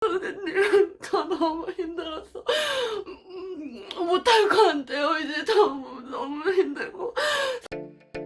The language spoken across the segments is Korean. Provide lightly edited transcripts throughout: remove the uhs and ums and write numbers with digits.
선생님, 저 너무 힘들었어. 못할 것 같아요. 이제 너무 힘들고.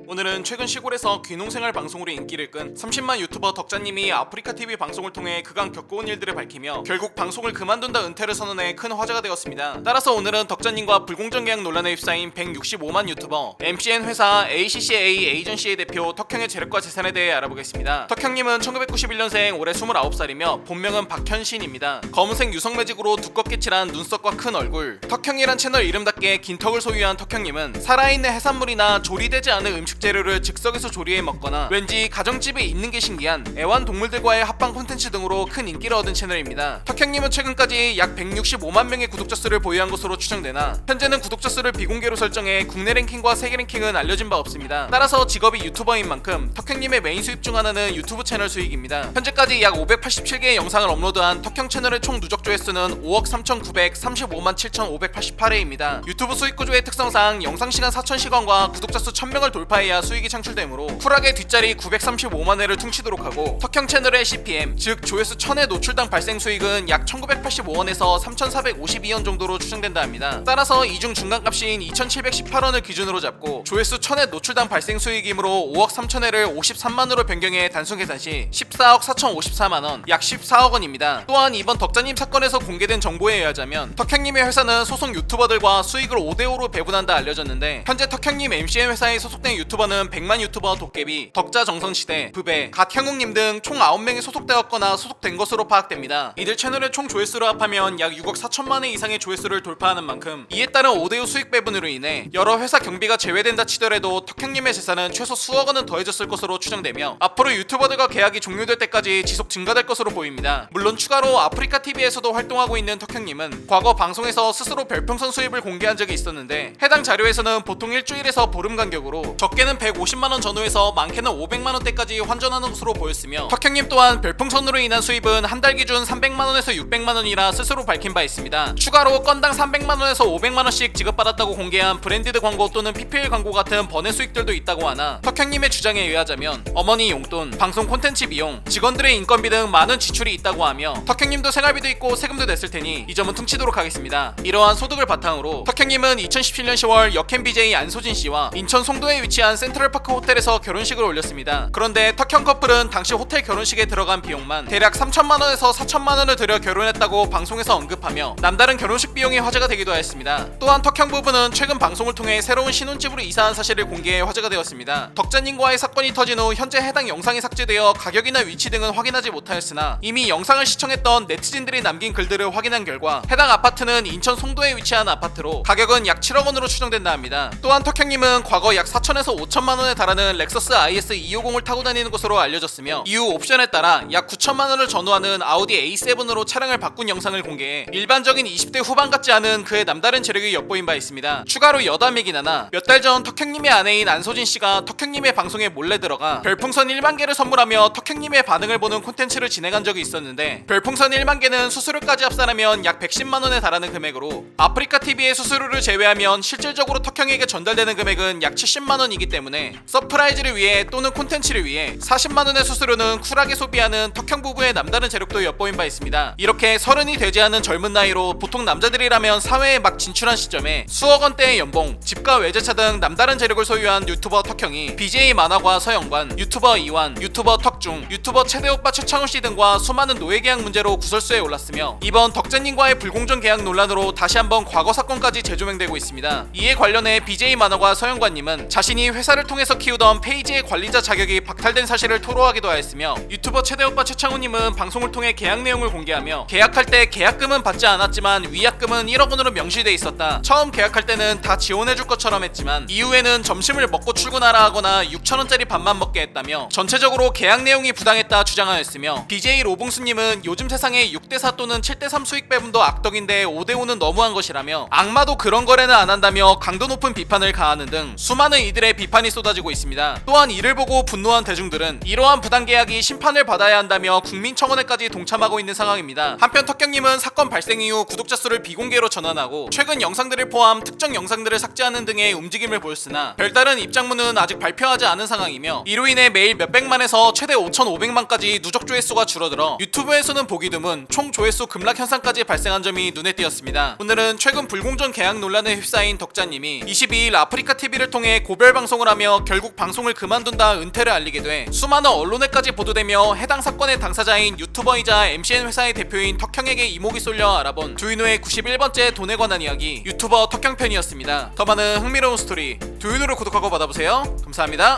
오늘은 최근 시골에서 귀농생활 방송으로 인기를 끈 30만 유튜버 덕자님이 아프리카TV 방송을 통해 그간 겪어온 일들을 밝히며 결국 방송을 그만둔다 은퇴를 선언해 큰 화제가 되었습니다. 따라서 오늘은 덕자님과 불공정 계약 논란에 휩싸인 165만 유튜버 MCN 회사 ACCA 에이전시의 대표 덕형의 재력과 재산에 대해 알아보겠습니다. 덕형님은 1991년생 올해 29살이며 본명은 박현신입니다. 검은색 유성 매직으로 두껍게 칠한 눈썹과 큰 얼굴, 덕형이란 채널 이름답게 긴 턱을 소유한 덕형님은 살아있는 해산물이나 조리되지 않은 음식 재료를 즉석에서 조리해 먹거나 왠지 가정집에 있는 게 신기한 애완동물들과의 합방 콘텐츠 등으로 큰 인기를 얻은 채널입니다. 덕형님은 최근까지 약 165만 명의 구독자 수를 보유한 것으로 추정되나 현재는 구독자 수를 비공개로 설정해 국내 랭킹과 세계 랭킹은 알려진 바 없습니다. 따라서 직업이 유튜버인 만큼 덕형님의 메인 수입 중 하나는 유튜브 채널 수익입니다. 현재까지 약 587개의 영상을 업로드한 덕형 채널의 총 누적 조회수는 5억 3,935만 7,588회입니다. 유튜브 수익 구조의 특성상 영상 시간 4,000시간과 구독자 수 1,000명을 돌파해야 수익이 창출되므로 쿨하게 뒷자리 935만 회를 퉁치도록 하고 덕형 채널의 CPM 즉 조회수 1000회 노출당 발생 수익은 약 1985원에서 3452원 정도로 추정된다 합니다. 따라서 이중 중간값인 2718원을 기준으로 잡고 조회수 1000회 노출당 발생 수익이므로 5억 3천회를 53만으로 변경해 단순 계산 시 14억 4054만원 약 14억원입니다. 또한 이번 덕자님 사건에서 공개된 정보에 의하자면 덕형님의 회사는 소속 유튜버들과 수익을 5대5로 배분한다 알려졌는데 현재 덕형님 MCN 회사에 소속된 유튜버는 100만 유튜버 도깨비, 덕자 정선시대, 부배, 갓형욱님 등 총 9명이 소속되었거나 소속된 것으로 파악됩니다. 이들 채널의 총 조회수를 합하면 약 6억 4천만회 이상의 조회수를 돌파하는 만큼 이에 따른 5대5 수익 배분으로 인해 여러 회사 경비가 제외된다 치더라도 덕형님의 재산은 최소 수억 원은 더해졌을 것으로 추정되며 앞으로 유튜버들과 계약이 종료될 때까지 지속 증가될 것으로 보입니다. 물론 추가로 아프리카TV에서도 활동하고 있는 덕형님은 과거 방송에서 스스로 별풍선 수입을 공개한 적이 있었는데 해당 자료에서는 보통 일주일에서 보름 간격으로 적게는 150만원 전후에서 많게는 500만원대까지 환전하는 것으로 보였으며 덕형님 또한 별풍선으로 인한 수입은 한 달 기준 300만원에서 600만원이라 스스로 밝힌 바 있습니다. 추가로 건당 300만원에서 500만원씩 지급받았다고 공개한 브랜디드 광고 또는 PPL 광고 같은 번외 수익들도 있다고 하나 덕형님의 주장에 의하자면 어머니 용돈, 방송 콘텐츠 비용, 직원들의 인건비 등 많은 지출이 있다고 하며 덕형님도 생활비도 있고 세금도 냈을 테니 이 점은 퉁치도록 하겠습니다. 이러한 소득을 바탕으로 덕형님은 2017년 10월 여캠 BJ 안소진 씨와 인천 송도에 위치한 센트럴파크 호텔에서 결혼식을 올렸습니다. 그런데 덕형 커플은 당시 호텔 결혼식에 들어간 비용만 대략 3천만원에서 4천만원을 들여 결혼했다고 방송에서 언급하며 남다른 결혼식 비용이 화제가 되기도 하였습니다. 또한 덕형 부부는 최근 방송을 통해 새로운 신혼집으로 이사한 사실을 공개해 화제가 되었습니다. 덕자님과의 사건이 터진 후 현재 해당 영상이 삭제되어 가격이나 위치 등은 확인하지 못하였으나 이미 영상을 시청했던 네티즌들이 남긴 글들을 확인한 결과 해당 아파트는 인천 송도에 위치한 아파트로 가격은 약 7억원으로 추정된다 합니다. 또한 덕형님은 과거 약 4천에서 5천만원에 달하는 렉서스 IS 250을 타고 다니는 것으로 알려졌으며 이후 옵션에 따라 약 9천만원을 전후하는 아우디 A7으로 차량을 바꾼 영상을 공개해 일반적인 20대 후반 같지 않은 그의 남다른 재력이 엿보인 바 있습니다. 추가로 여담이긴 하나 몇 달 전 덕형님의 아내인 안소진 씨가 덕형님의 방송에 몰래 들어가 별풍선 1만 개를 선물하며 덕형님의 반응을 보는 콘텐츠를 진행한 적이 있었는데 별풍선 1만 개는 수수료까지 합산하면 약 110만원에 달하는 금액으로 아프리카TV의 수수료를 제외하면 실질적으로 덕형에게 전달되는 금액은 약 70만원이기 때문에 서프라이즈를 위해 또는 콘텐츠를 위해 40만원의 수수료는 쿨하게 소비하는 덕형 부부의 남다른 재력도 엿보인 바 있습니다. 이렇게 30이 되지 않은 젊은 나이로 보통 남자들이라면 사회에 막 진출한 시점에 수억 원대의 연봉, 집과 외제차 등 남다른 재력을 소유한 유튜버 덕형이 BJ 만화과 서영관, 유튜버 이완, 유튜버 덕중, 유튜버 최대오빠 최창훈씨 등과 수많은 노예계약 문제로 구설수에 올랐으며 이번 덕자님과의 불공정 계약 논란으로 다시 한번 과거 사건까지 재조명되고 있습니다. 이에 관련해 BJ 만화과 서영관님은 자신이 회사를 통해서 키우던 페이지의 관리자 자격이 박탈된 사실을 토로하기도 하였으며 유튜버 최대오빠 최창훈님은 방송을 통해 계약 내용을 공개하며 계약할 때 계약금은 받지 않았지만 위약금은 1억원으로 명시돼 있었다. 처음 계약할 때는 다 지원해줄 것처럼 했지만 이후에는 점심을 먹고 출근하라 하거나 6천원짜리 밥만 먹게 했다며 전체적으로 계약 내용이 부당했다 주장하였으며 BJ 로봉수님은 요즘 세상에 6대4 또는 7대3 수익 배분도 악덕인데 5대5는 너무한 것이라며 악마도 그런 거래는 안 한다며 강도 높은 비판을 가하는 등 수많은 이들의 비판 비판이 쏟아지고 있습니다. 또한 이를 보고 분노한 대중들은 이러한 부당계약이 심판을 받아야 한다며 국민청원에까지 동참하고 있는 상황입니다. 한편 턱경님은 사건 발생 이후 구독자 수를 비공개로 전환하고 최근 영상들을 포함 특정 영상들을 삭제하는 등의 움직임을 보였으나 별다른 입장문은 아직 발표하지 않은 상황이며 이로 인해 매일 몇백만에서 최대 5,500만까지 누적 조회수가 줄어들어 유튜브에서는 보기 드문 총 조회수 급락 현상까지 발생한 점이 눈에 띄었습니다. 오늘은 최근 불공정 계약 논란에 휩싸인 덕자님이 22일 아프리카TV를 통해 고별 방송을 하며 결국 방송을 그만둔다 은퇴를 알리게 돼 수많은 언론에까지 보도되며 해당 사건의 당사자인 유튜버이자 MCN 회사의 대표인 턱형에게 이목이 쏠려 알아본 두윤호의 91번째 돈에 관한 이야기 유튜버 턱형 편이었습니다. 더 많은 흥미로운 스토리 두윤호를 구독하고 받아보세요. 감사합니다.